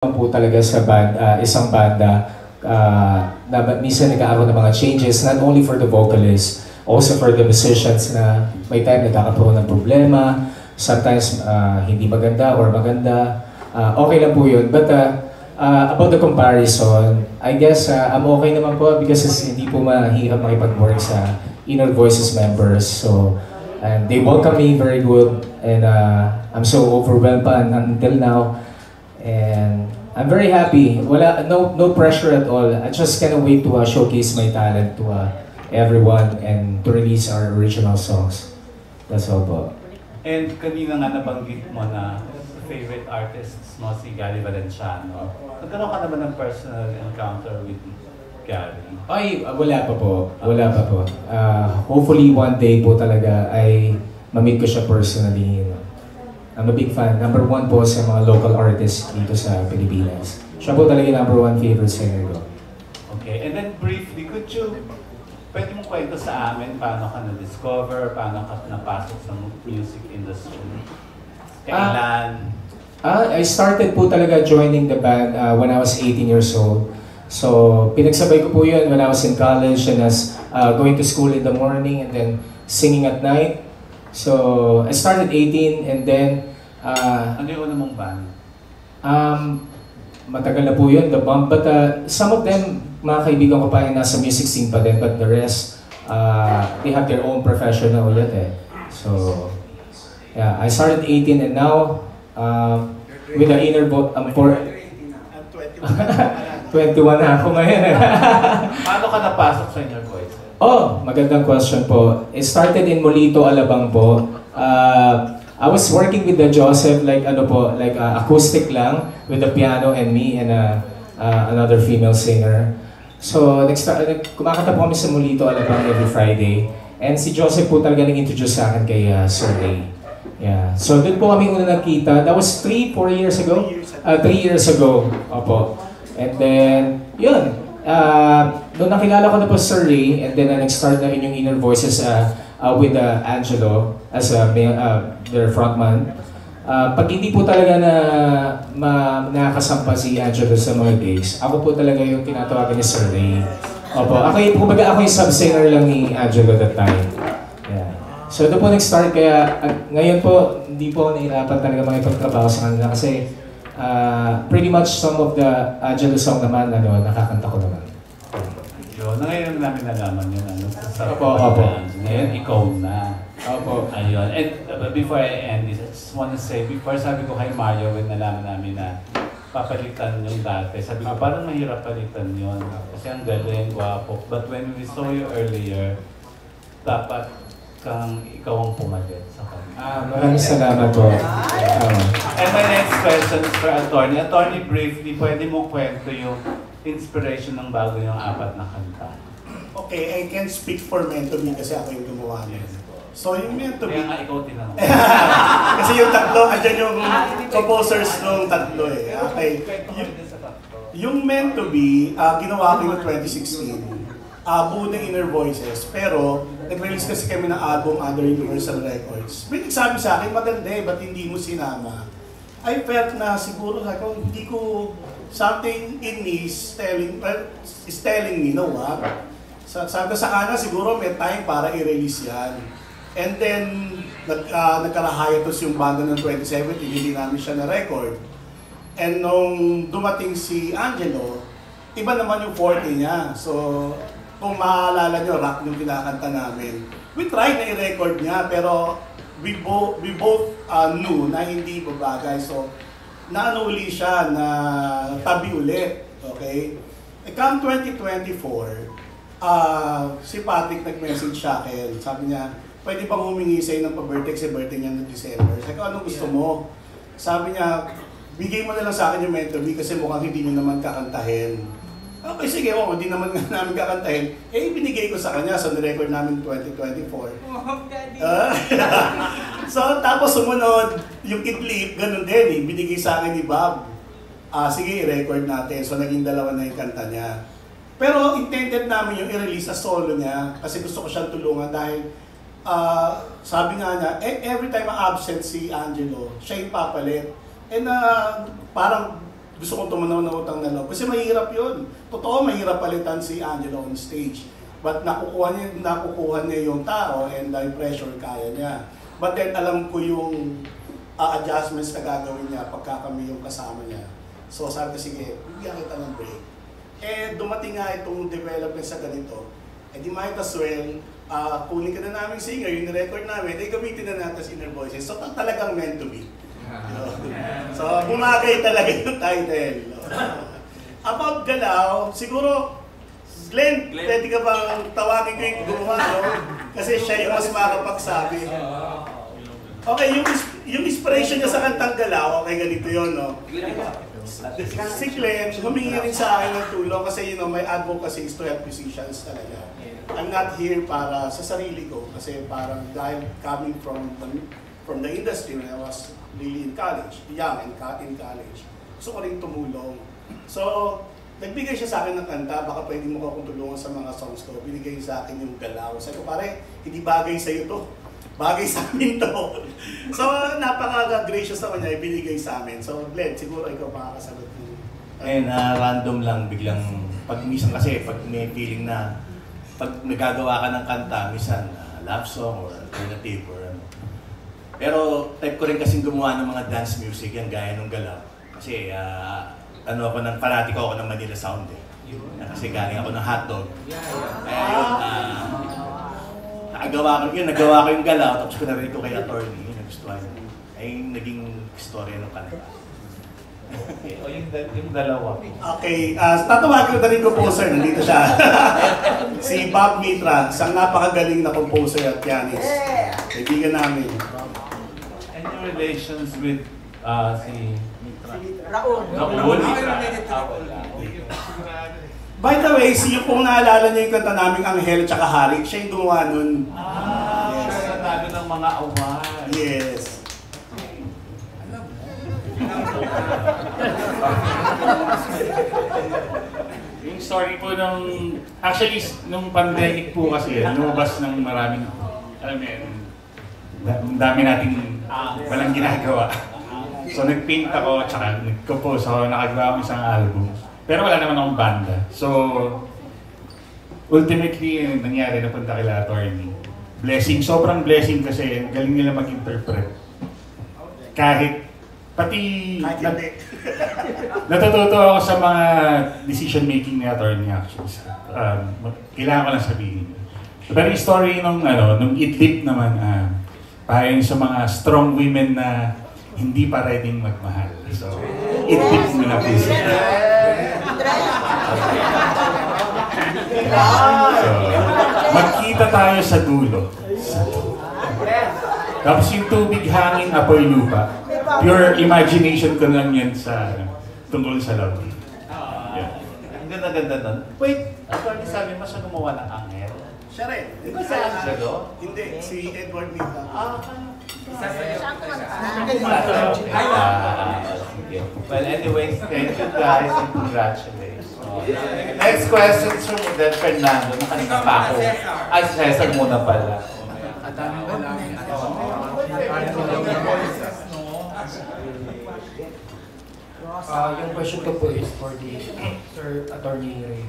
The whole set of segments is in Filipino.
po talaga sa isang banda na minsan nagkakaroon ng mga changes, not only for the vocalists, also for the musicians na may time nagkakaroon ng problema, sometimes hindi maganda or maganda. Okay lang po yun. But about the comparison, I guess I'm okay naman po because hindi po mahirap makipag-work sa Inner Voices members. So, and they welcome me very good, and I'm so overwhelmed pa until now. And I'm very happy. No pressure at all. I just cannot wait to showcase my talent to everyone and to release our original songs. That's all po. And kanina nga nabanggit mo na favorite artists mo si Gary Valenciano. Nagkaroon ka naman ng personal encounter with Gary? Ay, wala pa po. Wala pa po. Hopefully one day po talaga ay ma-meet ko siya personally. I'm a big fan. Number one po sa mga local artists dito sa Pilipinas. Siya po talaga number one favorite singer ko. Okay, and then briefly, pwede mong kwento sa amin paano ka na-discover, paano ka napasok sa music industry? Kailan? I started po talaga joining the band when I was 18 years old. So, pinagsabay ko po yun when I was in college and as going to school in the morning and then singing at night. So, I started 18 and then ano yung una mong band? Matagal na po yun, The Bomb. But some of them, mga kaibigan ko pa ay nasa music scene pa din. But the rest, they have their own professional ulit eh. So, yeah, I started 18 and now, with the Inner Voices, I'm 21 na ako ngayon eh. Paano ka napasok sa Inner Voices? Oh, magandang question po. It started in Molito, Alabang po. I was working with the Joseph, like acoustic lang, with the piano and me and another female singer. So, kumakanta po kami sa Molito, Alabang every Friday. And si Joseph po talaga nag-introduce sa akin kay Sir Ray. Yeah. So, doon po kami una nagkita. That was 3-4 years ago? 3 years ago. Opo. And then, yun. Doon nakilala ko na po Sir Ray, and then nag-start na rin yung Inner Voices with Angelo as their frontman. Pag hindi po talaga nakakasampa si Angelo sa mga gigs, ako po talaga yung tinatawagan ni Sir Ray. Opo, ako yung sub-singer lang ni Angelo that time. Yeah. So doon po nag-start, kaya ngayon po, hindi po ako nahirapan talaga makipagtrabaho sa kanila kasi pretty much some of the Angelo song naman, nakakanta ko naman. Yun, ngayon namin nalaman yun. Opo. Ngayon, ikaw na. Opo. Ayun. And before I end this, I just want to say, before sabi ko kay Mario, when nalaman namin na papalitan yung dati, sabi ko, parang mahirap palitan yun. Kasi ang galing, gwapo. But when we saw you earlier, dapat ikaw ang pumalit sa kanya. Maraming salamat po. And my next question is for Attorney. Attorney, briefly, pwede mo kwento yung inspiration ng bago yung 4 na kanta? Okay, I can speak for Meant to Be kasi ako yung gumawa niya. So yung Meant to Be... Kaya nga ikaw tinanong. kasi yung tatlo, andyan yung composers ng tatlo eh. Okay. Yung Meant to Be, ginawa ko yung 2016. Buo ng Inner Voices, pero nag-release kasi kami ng album under Universal Records. May nagsabi sa akin, maganda eh, ba't hindi mo sinama? I felt na siguro, hindi ko, something in me is telling me, no, sabi ko sa kana, siguro may time para i-release yan. And then, nagkarahayatos yung banda ng 2017, hindi namin siya na-record. And nung dumating si Angelo, iba naman yung forte niya. So, kung maalala nyo, rock yung kinakanta namin. We tried na i-record niya, pero we both knew na hindi babagay. So, naano uli siya, na tabi ulit. Okay? Come 2024, si Patrick nag-message sa akin. Sabi niya, pwede bang humingi sa'yo ng pa-birthday kasi birthday niya ng December. Sabi ko, anong gusto mo? Sabi niya, bigay mo na lang sa akin yung Meant to Be kasi mukhang hindi nyo naman kakantahin. Okay, sige, hindi naman nga namin kakantahin. Eh, binigay ko sa kanya sa record namin 2024. So, tapos sumunod, yung Idlip, ganun din eh. Binigay sa akin ni Bob. Sige, i-record natin. So, naging 2 na yung kanta niya. Pero, intended namin yung i-release sa solo niya kasi gusto ko siyang tulungan dahil sabi nga niya, every time absent si Angelo, siya yung papalit. And parang gusto kong tumanaw na utang na loob. Kasi mahirap yun. Totoo, mahirap palitan si Angelo on stage. But nakukuha niya yung tao and the pressure kaya niya. But then alam ko yung adjustments na gagawin niya pagka kami yung kasama niya. So sabi ko, sige, bigyan kita ng break. Eh, dumating nga itong development sa ganito. Eh, di might as well, kunin ka na namin singer, yung record namin, eh, gamitin na natin sa Inner Voices. So, talagang meant to be. So, bumagay talaga yung title. About Galaw, siguro, Glenn, pwede ka bang tawagin ko yung gumawa, no? Kasi siya yung mas makapagsabi. Okay, yung inspiration niya sa kantang Galaw, okay, ganito yun, no? Si Glenn, humingi rin sa akin ng tulong kasi, my advocacy is to help musicians talaga. I'm not here para sa sarili ko kasi parang dahil coming from the industry when I was really in college, young and in college, gusto ko rin tumulong. So, nagbigay siya sa akin ng kanta, baka pwede mo akong tulungan sa mga songs ko. Binigay sa akin yung Galaw. Sabi ko, pare, hindi bagay sa'yo to. Bagay sa amin to. So, napaka-gracious naman niya, ibinigay sa amin. So, Glenn, siguro ikaw makakasagot mo. And random lang, biglang, pag minsan kasi, pag may feeling na, pag nagagawa ka ng kanta, minsan love song or alternative or ano. Pero type ko rin kasing gumawa ng mga dance music, yan gaya ng Galaw. Kasi fanatiko ako ng Manila Sound eh. Kasi galing ako ng hotdog. Kaya yun, nagawa ko yung Galaw, tapos ko narinig ko kay attorney, yung nagustuhan niya. Ay naging istorya ng kanta. O yung dalawa. Okay, tatawagin ko na rin composer, nandito siya. Si Bob Mitra, isang napakagaling na composer at pianist. Kaibigan namin. Any relations with si Raul. By the way, yung kung naalala niyo yung kanta naming Anghel at Hari, siya yung gumawa nun. Yes. Nanalo ng mga award. Yes. Yung story po actually, nung pandemic po kasi, lumabas ng maraming, alam mo yun, ang dami nating walang ginagawa. So nag-paint ako, tsaka nag-compose ako, nakagawa akong isang album. Pero wala naman akong banda. So, ultimately, yung nangyari, napunta kila attorney. Blessing, sobrang blessing kasi galing nila mag-interpret. Pati natututo ako sa mga decision making ni attorney actually. Kailangan ko lang sabihin. Pero yung story nung Idlib naman, payon sa mga strong women na hindi pa ready magmahal. So, Idlib mo na po sila. So, magkita tayo sa dulo. Tapos yung tubig, hangin, apoy, lupa. Pure imagination ko lang yan tungkol sa love. Yeah. Ang ganda-ganda nun. Wait, attorney, sabi mo siya gumawa ng Anghel? Siya rin. Di ba si Angelo? Hindi, si Edward Mita. Sige. Well, anyways, thank you guys and congratulations. Next question from Miguel Fernando. Nakanina pa ako. Ay, Cesar muna pala. Yung question ko po is for the Sir Attorney Ray.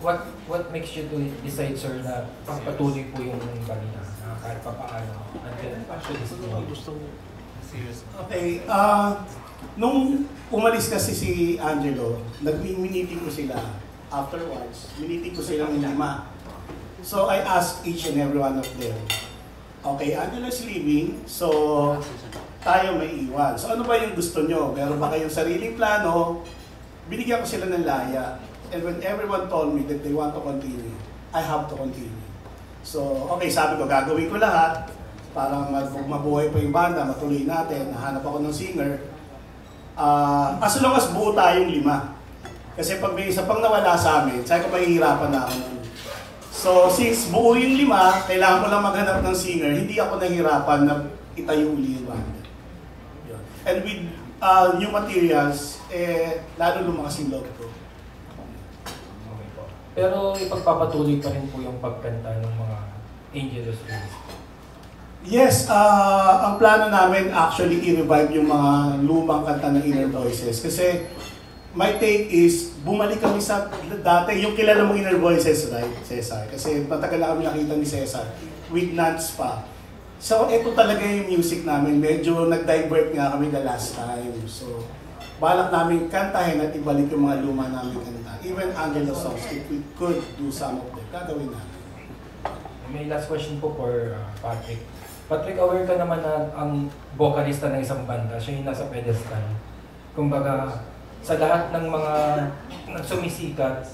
What makes you decide, sir, na pagpatuloy po yung balita kahit pa paano until Okay, nung umalis kasi si Angelo, nag-meeting ko sila. Afterwards, miniting ko silang 5. So I asked each and every one of them, okay, Angelo is leaving, so tayo may iwan. So ano ba yung gusto nyo? Meron ba kayong sariling plano? Binigyan ko sila ng laya. And when everyone told me that they want to continue, I have to continue. So, okay, sabi ko, gagawin ko lahat para mabuhay pa yung banda, matuloy natin, nahanap ako ng singer. As long as buo tayong 5. Kasi pag may isa pang nawala sa amin, sabi ko, mahihirapan na ako nun. So, since buo yung 5, kailangan ko lang maghanap ng singer, hindi ako nahihirapan na itayo uli yung banda. And with new materials, lalo lumakas yung loob ko. Pero ipagpapatuloy pa rin po yung pagkanta ng mga Angelus Rings. Yes, ang plano namin actually i-revive yung mga lumang kanta ng Inner Voices. Kasi my take is, bumalik kami sa dati, yung kilala mong Inner Voices, right, Cesar? Kasi matagal na kami nakita ni Cesar, with Nance pa. So, ito talaga yung music namin. Medyo nag-divert nga kami the last time. So, balak namin kantahin at ibalik yung mga luma namin kanta. Even Angelo songs, if we could do some of them, gagawin namin. May last question po for Patrick. Patrick, aware ka naman na ang vocalista ng isang banda, siya yung nasa pedestal. Kumbaga, sa lahat ng mga sumisikat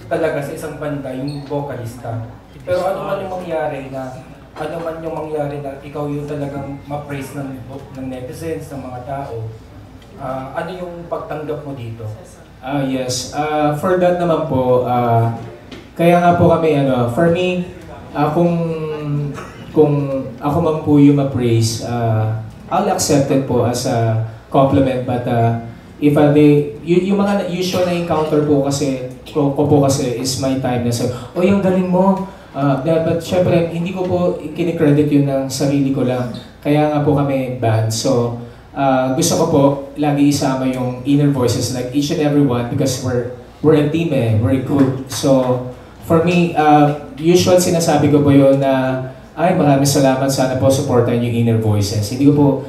talaga sa isang banda, yung vocalista. Pero ano man yung mangyari na ikaw yung talagang ma-praise ng netizens, ng mga tao, ano yung pagtanggap mo dito? Yes. For that naman po, kaya nga po kami, for me, kung ako man po yung ma-praise, I'll accept it po as a compliment. But if yung mga usual na encounter po kasi, ko po kasi is my time na sabi, oh, yung galing mo. But syempre, hindi ko po kinikredit yun ng sarili ko lang. Kaya nga po kami band. So, gusto ko po lagi isama yung Inner Voices, like each and every one, because we're a team we're good. So, for me, usual sinasabi ko po yun na, ay, maraming salamat, sana po supportan yung Inner Voices. Hindi po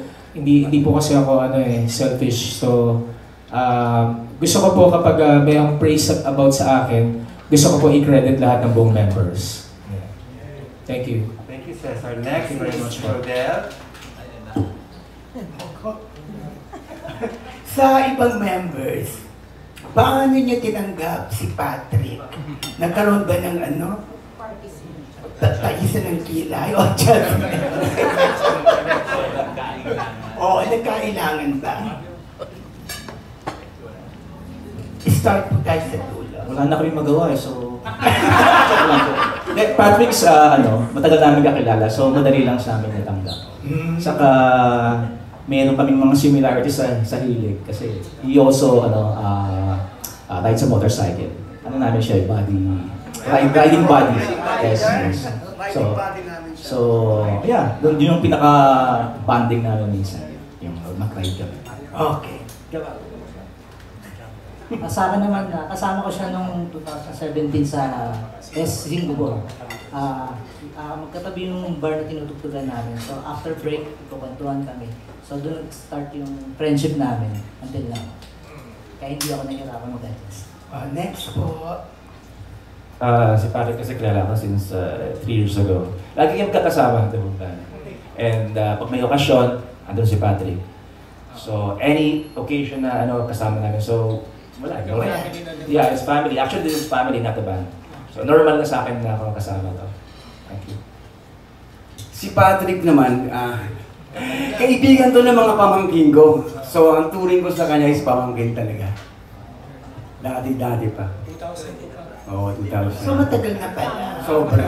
kasi ako selfish. So, gusto ko po kapag may ang praise about sa akin, gusto ko po i-credit lahat ng buong members. Yeah. Thank you. Thank you, Cesar. Next, Thank you very much, Rodel. Sa ibang members, paano niyo tinanggap si Patrick? Nagkaroon ba ng taisan ng kilay? O, Oo, nagkailangan ba? Start po tayo sa dulo. Wala na kami magawa so... Patrick's, matagal namin kakilala, so madali lang sa amin natanggap. Saka, meron kaming mga similarities sa hilig kasi he also, rides a motorcycle. Namin siya, riding body. Yes. So, yeah, yun yung pinaka-banding namin minsan, yung mag-ride kami. Okay. Sa akin naman, kasama ko siya noong 2017 sa Singapore. Magkatabi yung bar na tinutugtugan namin. So after break, kwentuhan kami. So doon nag-start yung friendship namin until now. Kaya hindi ako nahihirapan mag-adjust. Next po. Si Patrick kasi kilala ko since 3 years ago. Lagi kami kakasama, diba? And pag may okasyon, andun si Patrick. So any occasion na kasama namin. So wala. Yeah, it's family. Actually, this is family, not a band. So normal na sa akin na ako kasama to. Thank you. Si Patrick naman, kaibigan to ng mga pamangkin ko. So ang turing ko sa kanya is pamangkin talaga. Dati pa. 2000. Oo, 2000. So matagal na pala. Sobra.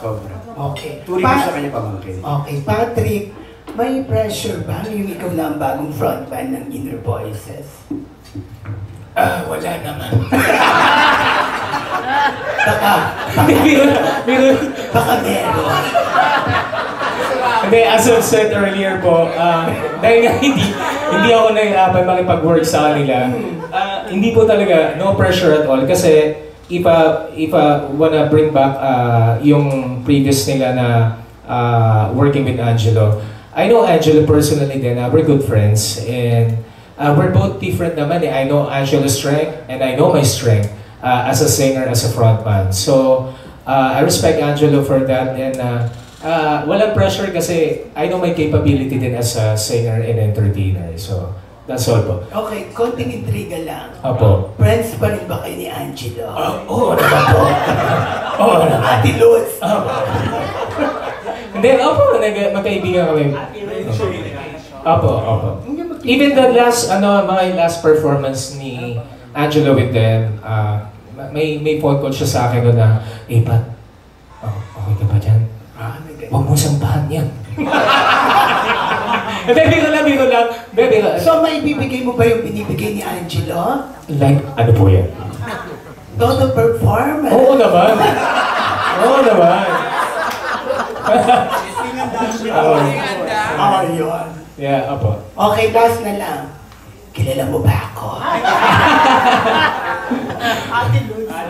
Sobra. Okay. Turing ko sa kanya pamangkin. Okay, Patrick, may pressure ba yung ikaw na ang bagong frontman ng Inner Voices? Wala naman. Baka meron. Hindi, as I've said earlier po, dahil nga hindi ako nahihirapan makipag-work sa kanila, hindi po talaga, no pressure at all. Kasi if I wanna bring back yung previous nila na working with Angelo, I know Angelo personally din, we're good friends, and we're both different naman I know Angelo's strength, and I know my strength as a singer, as a frontman. So, I respect Angelo for that, and walang pressure kasi I know my capability din as a singer and entertainer. So, that's all po. Okay, konting intriga lang. Opo. Friends pa rin ba kayo ni Angelo? Oo naman po. Oo naman. Ate Luz. Hindi, opo, magkaibigan kami. Opo. Even the mga last performance ni Angelo with them, may phone call siya sa akin doon na, Pat, okay ka ba dyan? Huwag mo sampahan yan. Biro lang. So may bibigay mo ba yung binibigay ni Angelo? Like, ano po yan? Todo performance. Oo naman. yun. Yun. Yeah, apo. Okay, last na lang. Kilala mo ba ako?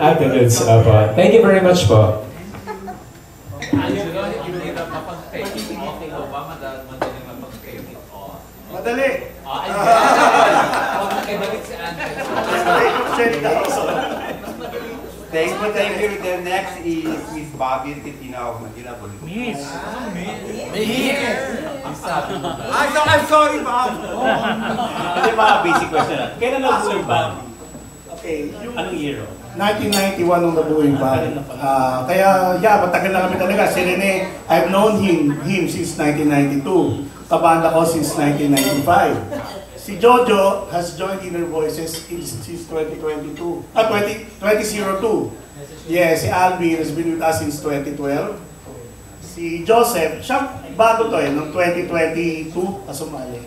Ate Lutz, apo. Thank you very much po. Madali. Thank you. The next is Miss Bobby Titina of Manila Bolivar. Miss. I'm sorry, Bob. Kasi mga basic question lang. Kailan nabuo yung band? Okay, yung Anong year? 1991 nung nabuo yung band. Kaya, yeah, matagal na kami talaga. Si Rene, I've known him since 1992. Kabanda ko since 1995. Si Jojo has joined Inner Voices since 2002. 2002. Yeah, si Alvin has been with us since 2012. Si Joseph, siya bago to noong 2022 sumali.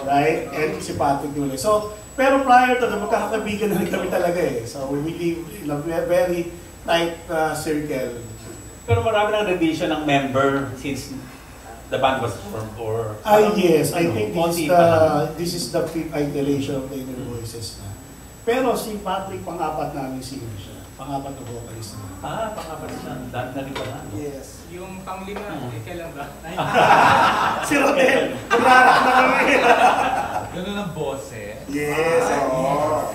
Right? And si Patrick Dule. So, pero prior to, magkakabigan na rin kami talaga eh. So, we live in a very tight circle. Pero marami ng revision ng member since the band was formed or... Yes, I think this is the fifth iteration of the Inner Voices na. Pero si Patrick, pang-apat namin singer siya. Pang-apat na vocalist na. Pang-apat na. Dami na rin pala. Yes. Yung panglima, kailan ba? Si Rodel, naglarak na kami. Ganun ang boses. Yes, oo.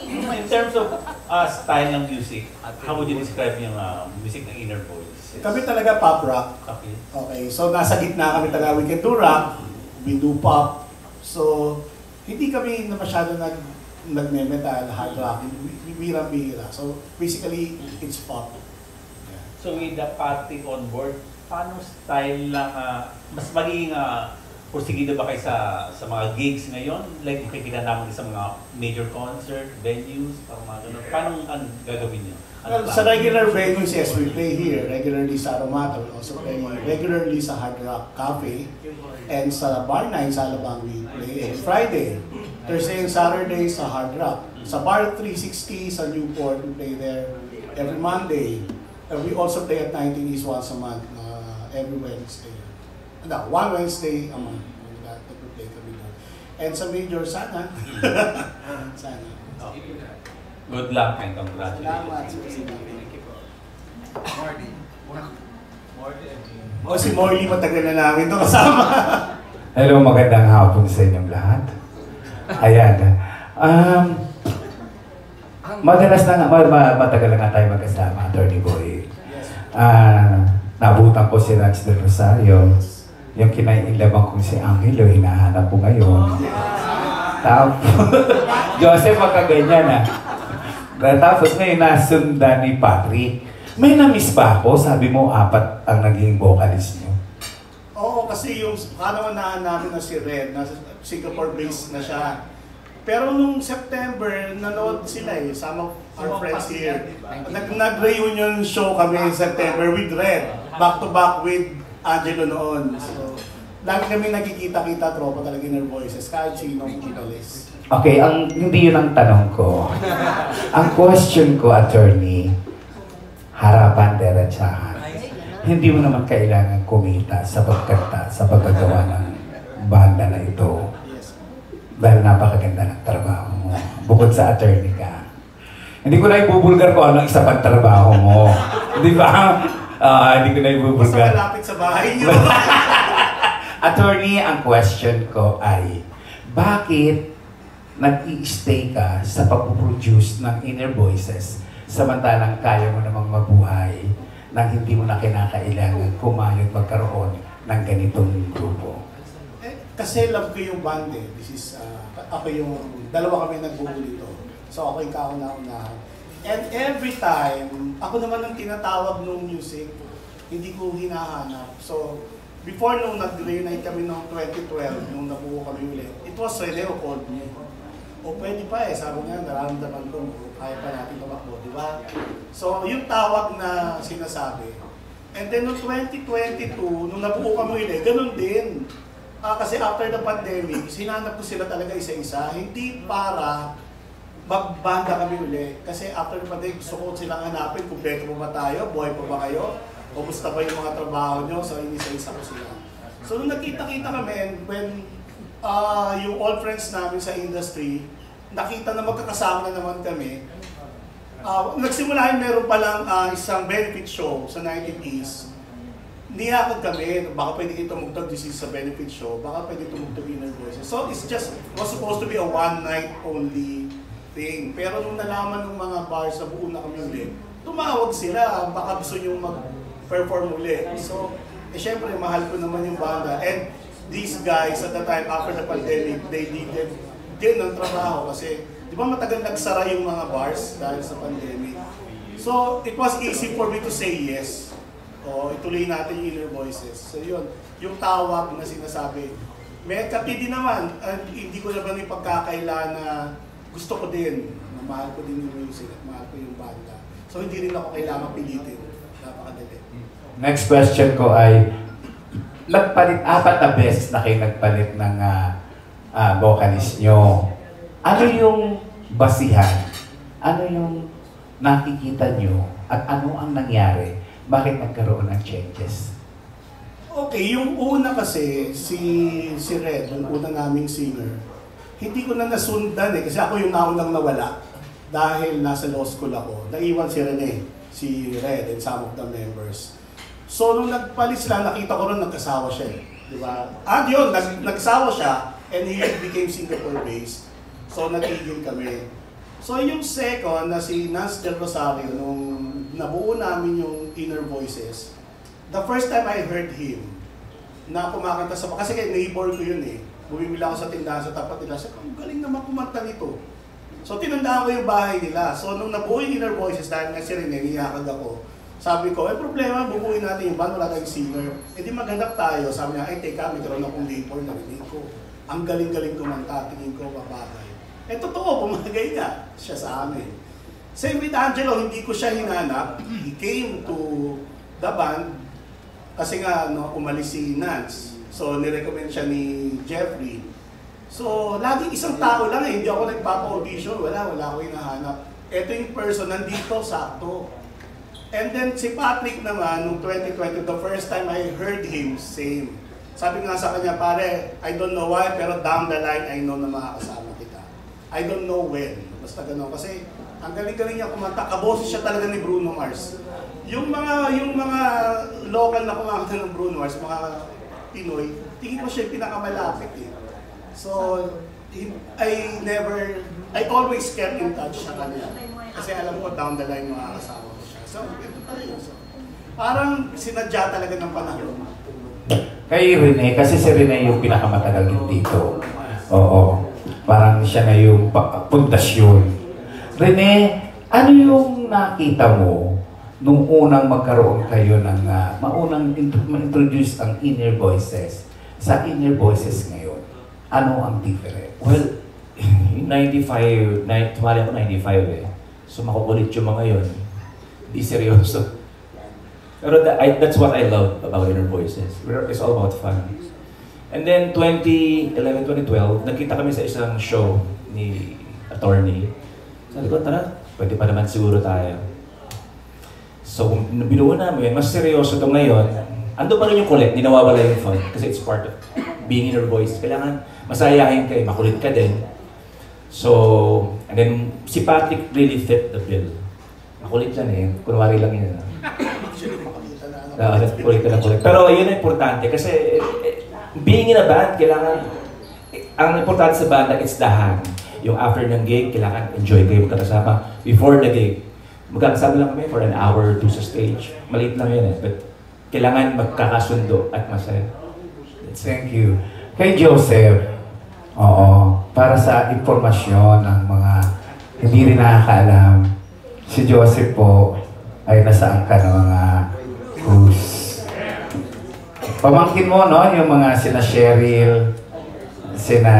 In terms of style ng music, how would you describe yung music ng Inner Voices? Kami talaga pop rock. Okay. Okay, so nasa gitna kami talaga. We can do rock, we do pop. So, hindi kami na masyado nagme-metal, hard rock. Bihira-bihira. So, basically, it's pop. Yeah. So with the Patrick on board, paano style lang, mas magiging porsigido ba kayo sa mga gigs ngayon? Like, makikita namin sa mga major concert, venues, parang mga ganun. Paano ang gagawin nyo? Well, sa regular venues, yes, we play here. Regularly sa Aromata, we also play regularly sa Hard Rock Cafe. And sa Bar 9 sa Alabang, we play every Friday. Thursday and Saturday sa Hard Rock. Sa Bar 360 sa Newport, we play there every Monday. And we also play at 19 East once a month, every Wednesday. One Wednesday a month. Nag-play kami doon. And sa major, sana. Sana. Good luck and congratulations. O si Morley, matagal na namin ito kasama. Hello, magandang hapon sa inyong lahat. Ayan. Madalas na nga, matagal na nga tayo magkasama, Attorney Boy. Nabutan ko si Rans del Rosario. Yung kinailaban kong si Angelo, hinahanap ko ngayon. Tapos, Joseph, magkaganyan Tapos ngayon, nasundan ni Patrick. May na-miss ba ako? Sabi mo, 4 ang naging vocalist niyo. Oo, kasi yung naman namin na si Red, nasa Singapore-based na siya. Pero nung September, nanood sila some of our friends here. Nag-reunion show kami in September with Red. Back to back with Angelo noon. So, lagi kami nagkikita-kita, tropa talaga Inner Voices, kahit sinong vocalist. Okay, hindi yun ang tanong ko. Ang question ko, attorney, harapan, derechahan. Hindi mo naman kailangan kumita sa pagkanta, sa paggagawa ng banda na ito. Dahil napakaganda ng trabaho mo. Bukod sa attorney ka. Hindi ko na ibubulgar kung anong isa pang trabaho mo. Di ba? Hindi ko na ibubulgar. Basta malapit sa bahay niyo. Attorney, ang question ko ay, bakit nag-i-stay ka sa pag-produce ng Inner Voices samantalang kaya mo namang mabuhay nang hindi mo na kinakailangan kumayod magkaroon ng ganitong grupo? Kasi love ko yung band eh. This is, ako yung, dalawa kami nagbuo dito. So ako yung kauna-unahan. And every time, ako naman ang tinatawag ng music, hindi ko hinahanap. So, before nung nag-reunite kami noong 2012, nung nabuo kami ulit, it was Rene who called me. O pwede pa sabi niya, nararamdaman ko, kaya pa natin tumakbo, di ba? So, yung tawag na sinasabi. And then noong 2022, nung nabuo kami ulit, ganun din. Kasi after the pandemic, sinanap ko sila talaga isa-isa, hindi para magbanda kami ulit. Kasi after the pandemic, gusto ko silang hanapin, kumpleto pa ba tayo, buhay pa ba kayo? O musta ba yung mga trabaho nyo? So, inisa-isa ko sila. So nung nagkita-kita kami, and when yung old friends namin sa industry, nakita na magkakasama na naman kami, nagsimula meron palang isang benefit show sa 1980s. Niyakag kami, baka pwede kayo tumugtog, this is a benefit show, baka pwede tumugtog Inner Voices. So it's just, was supposed to be a one night only thing. Pero nung nalaman ng mga bars na buo na kami ulit, tumawag sila, baka gusto nyo mag-perform ulit. So, syempre, mahal ko naman yung banda. And these guys, at the time, after the pandemic, they needed din ng trabaho kasi, di ba matagal nagsara yung mga bars dahil sa pandemic. So, it was easy for me to say yes. O, ituloy natin yung Inner Voices. So, yun, yung tawag na sinasabi. May kapiti naman, hindi ko naman yung pagkakaila na gusto ko din, na mahal ko din yung music at mahal ko yung banda. So, hindi rin ako kailangan pilitin. Napakadali. Next question ko ay, nagpalit, 4 na beses na kayo nagpalit ng vocalist nyo. Ano yung basihan? Ano yung nakikita nyo? At ano ang nangyari? Bakit nagkaroon ng changes? Okay, yung una kasi, si Red, yung una naming singer, hindi ko na nasundan kasi ako yung naunang nawala dahil nasa law school ako. Naiwan si Rene, si Red and some of the members. So nung nagpalit sila, nakita ko rin nagkasawa siya. Di ba? Yun, nagsawa siya and he became Singapore-based. So natigil kami. So yung second na si Nance Del Rosario, nung nabuo namin yung Inner Voices, the first time I heard him, na kumakanta sa... Kasi kay neighbor ko yun eh. Bumibili ako sa tindahan sa tapat nila. Sabi ko, galing naman kumanta nito. So tinandaan ko yung bahay nila. So nung nabuo yung Inner Voices, dahil nga si Rene, niyakag ako, sabi ko, problema, bubuin natin yung band, wala tayong singer. E di maghanap tayo. Sabi niya, teka, mayroon akong neighbor na rinig ko. Ang galing-galing kumanta, tingin ko, babagay. Totoo, pumagay nga siya sa amin. Same with Angelo, hindi ko siya hinanap. He came to the band kasi nga umalis si Nance. So nirecommend siya ni Jeffrey. So lagi isang tao lang hindi ako nagpapa-audition, wala ako hinahanap. Ito yung person, nandito, sakto. And then si Patrick naman, noong 2020, the first time I heard him, same. Sabi nga sa kanya, pare, I don't know why, pero down the line, I know na makakasama kita. I don't know when. Basta gano'n. Kasi ang galing-galing niya kumanta. Kaboses siya talaga ni Bruno Mars. Yung mga local na kumakanta ng Bruno Mars, mga Pinoy, tingin ko siya yung pinakamalapit eh. So, I always kept in touch sa kanya. Kasi alam ko down the line makakasama ko siya. So, ito tayo. So, parang sinadya talaga ng panahon. Kay Rene, kasi si Rene yung pinakamatagal dito. Oo. Parang siya na yung pundasyon. Rene, ano yung nakita mo nung unang magkaroon kayo ng maunang ma-introduce ang Inner Voices sa Inner Voices ngayon? Ano ang difference? Well, 95, tumali ako 95 eh. So makukulit yung mga yun. Di seryoso. Pero that's what I love about Inner Voices. It's all about fun. And then 2011, 2012, nagkita kami sa isang show ni attorney. Sabi ko, tara, pwede pa naman siguro tayo. So kung binuo namin, mas seryoso ito ngayon, ando pa rin yung kulit, hindi nawawala yung fun. Kasi it's part of being Inner Voice. Kailangan masayahin ka, makulit ka din. So, and then si Patrick really fit the bill. Makulit yan eh, kunwari lang yun. Kulit ka na kulit. Pero yun ang importante kasi being in a band, kailangan, ang importante sa banda, it's the hang. Yung after ng gig, kailangan enjoy kayo magkakasama. Before the gig, magkakasama lang kami for an hour or two sa stage. Maliit lang yun eh, but kailangan magkakasundo at masaya. Thank you. Kay Joseph, para sa impormasyon ng mga hindi rin nakakaalam, si Joseph po ay nasaan ka ng mga cruise. Pamangkin mo, no? Yung mga sina Cheryl, sina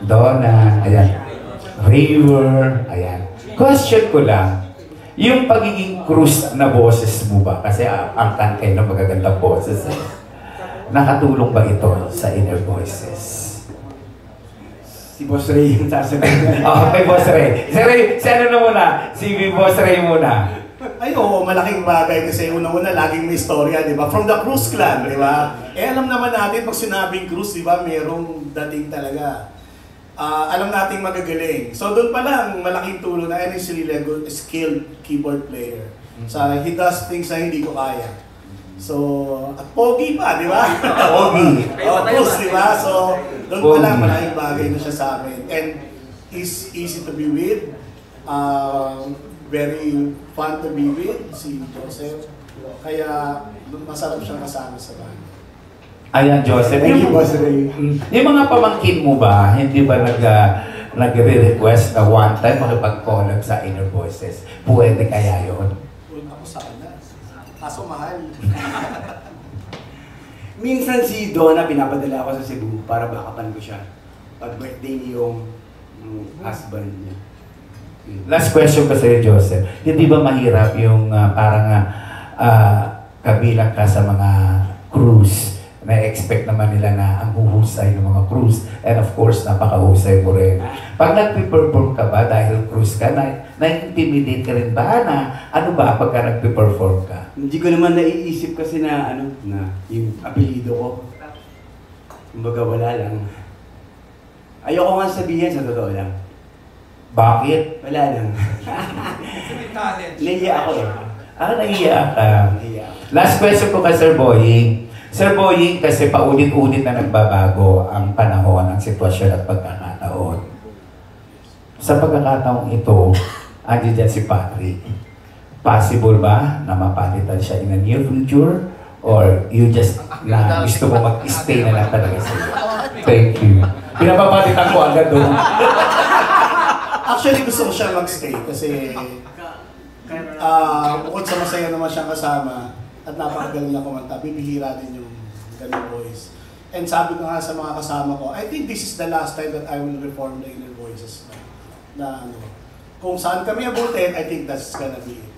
Donna, ayan. River, ayan. Question ko lang, yung pagiging cruise na boses mo ba? Kasi ang kayo ng magagandang boses. Nakatulong ba ito sa Inner Voices? Si Boss Ray yung sasabihin. Kay Boss Ray. Si ano na muna? Si Boss Ray muna. Ay, oo, malaking bagay kasi unang-una laging may istorya, di ba? From the Cruz Clan, di ba? Alam naman natin, pag sinabing Cruz, di ba, merong dating talaga. Alam nating magagaling. So doon pa lang, malaking tulong na he's really a good, skilled keyboard player. So he does things na hindi ko kaya. So, at pogi pa, di ba? Pogi. Cruz, di ba? So, doon pa lang, malaking bagay na siya sa amin. And he's easy to be with. Very fun to be with, si Joseph. Kaya masarap siyang kasama sa bahay. Ayan, Joseph. Thank you, Boss Ray. Yung mga pamangkin mo ba, hindi ba nagre-request na one time makipag-collab sa Inner Voices? Pwede kaya yun? Ako sana. Kaso mahal. Minsan si Donna pinapadala ako sa Cebu para bakapan ko siya. Pag birthday niya yung husband niya. Last question pa sa'yo, Joseph. Hindi ba mahirap yung parang kabilang ka sa mga cruise? Na-expect naman nila na ang huhusay ng mga cruise. And of course, napakahusay mo rin. Pag nag-perform ka ba dahil cruise ka, na-intimidate ka rin ba na ano ba pagka nag-perform ka? Hindi ko naman naiisip kasi na yung apelido ko. Kumbaga wala lang. Ayoko nga sabihin sa totoo lang. Bakit? Wala lang. Nahiya ako eh. Nahiya ka. Last question ko kay Sir Boying. Sir Boying, kasi paulit-ulit na nagbabago ang panahon, ang sitwasyon at pagkakataon. Sa pagkakataong ito, andyan dyan si Patrick. Possible ba na mapalitan siya in the near future? Or you just gusto mo mag-stay na lang talaga sa'yo? Thank you. Pinapapalitan ko agad doon. Actually, gusto ko siya mag-stay kasi bukod sa masaya naman siyang kasama at napakagaling niya kumanta, bibihira din yung ganung voice. And sabi ko nga sa mga kasama ko, I think this is the last time that I will reform the Inner Voices. Na kung saan kami abutin, I think that's gonna be it.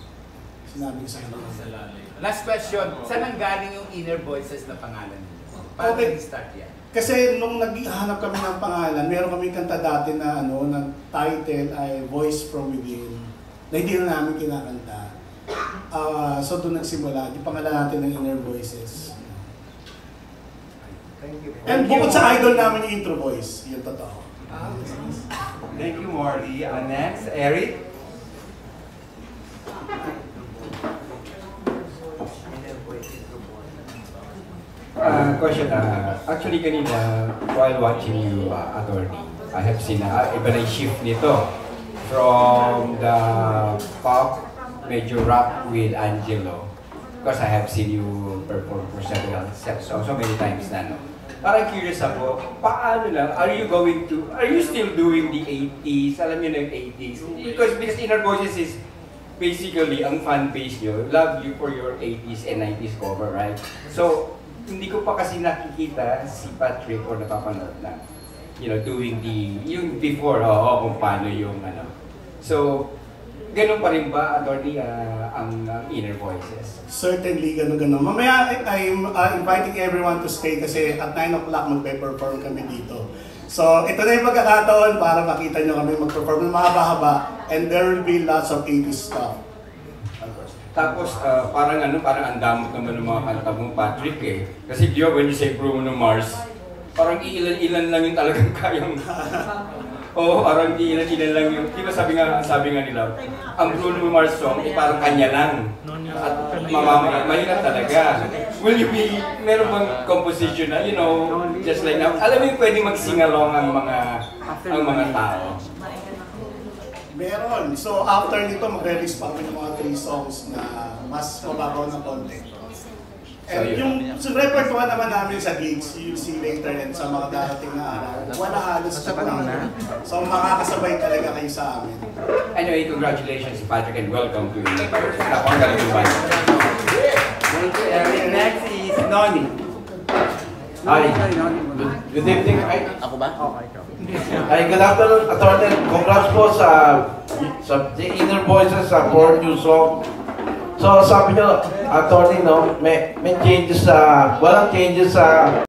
Sinabi ko sa kanila. Last question, saan ang galing yung Inner Voices na pangalan niyo? Paano nag-start yan? Kasi nung naghahanap kami ng pangalan, meron kami kanta dati na na title ay Voice from Within, na hindi na namin kinakanta. So doon nagsimula, yung pangalan natin ng Inner Voices. And bukod sa idol namin yung intro voice, yung totoo. Thank you, Morley. Next, Eric. Question. Actually, kanina, while watching you, attorney, I have seen iba na yung shift nito from the pop, medyo rap with Angelo. Because I have seen you perform for several sets, so many times na, no? Parang curious ako, paano lang, are you still doing the 80s? Alam niyo na yung 80s? Because Inner Voices is basically, ang fan base nyo, love you for your 80s and 90s cover, right? So, hindi ko pa kasi nakikita si Patrick or napapanood na, doing yung before, kung paano yung So, ganun pa rin ba, attorney, ang Inner Voices? Certainly, ganun. Mamaya, I'm inviting everyone to stay kasi at 9 o'clock magpe-perform kami dito. So, ito na yung pagkakataon para makita nyo kami mag-perform ng mahaba-haba and there will be lots of 80s stuff. Tapos, parang ang damot naman ng mga kanta mo, Patrick eh. Kasi di ba, when you say Bruno Mars, parang ilan-ilan lang yung talagang kayang... parang ilan-ilan lang yung... Di ba sabi nga nila, ang Bruno Mars song, parang kanya lang. At mahirap talaga. Will you be, meron bang composition na, just like now, alam mo yung pwede mag-sing-along ang mga tao? Meron. So after nito, mag-release pa kami ng mga 3 songs na mas mababaw ng konti. And yung repertoire naman namin sa gigs, you'll see later and sa mga darating na araw, wala halos sa panahon. So makakasabay talaga kayo sa amin. Anyway, congratulations Patrick and welcome to you. Napakagaling yung band. Thank you, Eric. Next is Noni. Hi. Good evening. Ako ba? Okay, ikaw. Ay, good afternoon, attorney. Congrats po sa The Inner Voices sa 4 new song. So, sabi nyo, attorney, no, may changes walang changes sa